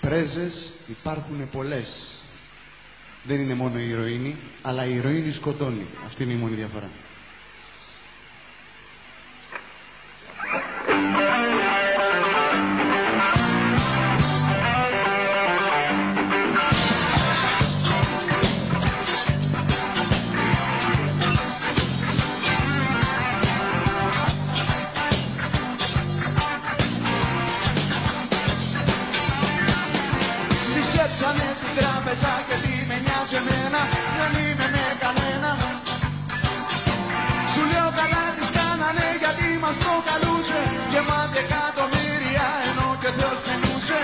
Πρέζες υπάρχουν πολλές. Δεν είναι μόνο η ηρωίνη, αλλά η ηρωίνη σκοτώνει. Αυτή είναι η μόνη διαφορά. Κλέψανε την τράπεζα και τι με νοιάζει εμένα, δεν είμαι με κανένα. Σου λέω καλά τις κάνανε γιατί μας προκαλούσε, γεμάτη εκατομμύρια ενώ και Θεός πεινούσε.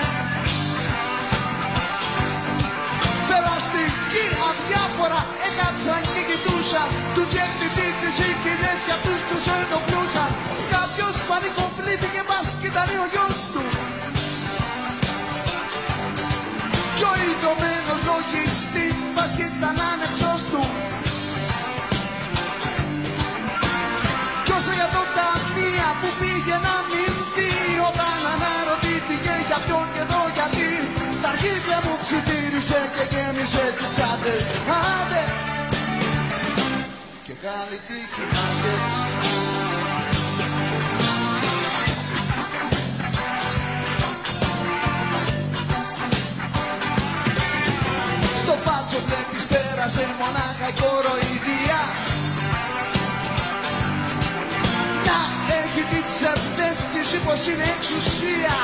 Περαστική αδιάφορα έκατσαν και κοιτούσαν, του διευθυντή τις οικιλιές για αυτούς τους ενοχλούσαν. Κάποιος πανικοβλήθηκε μας κι ήταν ο γιος του. Κι ο ιδρωμένος λογιστής μας κι ήταν άνεψος του. Κι όσο για το ταμεία που πήγε να μηνθεί, όταν αναρωτήθηκε για ποιον και εδώ γιατί, στα αρχίδια μου ψιθύρισε και γέμισε τις τσάντες. Άντε! Και καλή τύχη μάγκες. Βλέπεις πέρασε μονάχα η κοροϊδία. Να έχει την ψευδαίσθηση πως είναι εξουσία.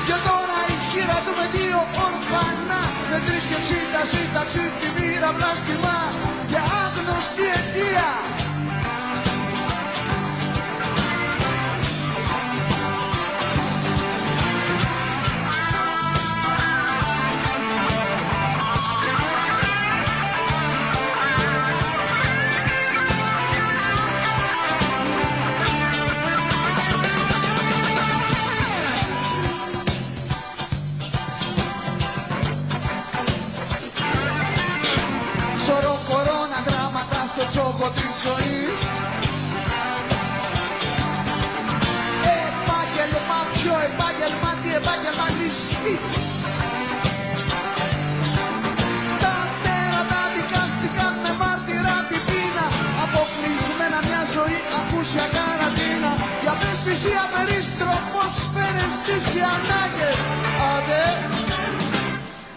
Και τώρα η χείρα του με δύο ορφανά, με 3,60 σύνταξη τη μοίρα βλάστημα για άγνωστη αιτία. Σωρό κορώνα γράμματα στο τσόκο της ζωής. Επάγγελμα, ποιο επάγγελμα, τι επάγγελμα ληστής. Τα τέρατα δικάστηκαν με μάρτυρα την πείνα, αποκλεισμένα μια ζωή ακούσια καραντίνα. Για απέσπιση απερίστροφος φέρες τις οι ανάγκες. Άντε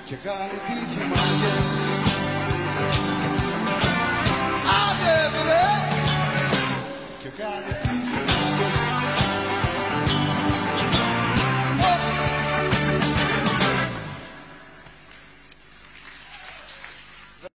και καλή τύχη μάγκες. Άντε βρε και κάνε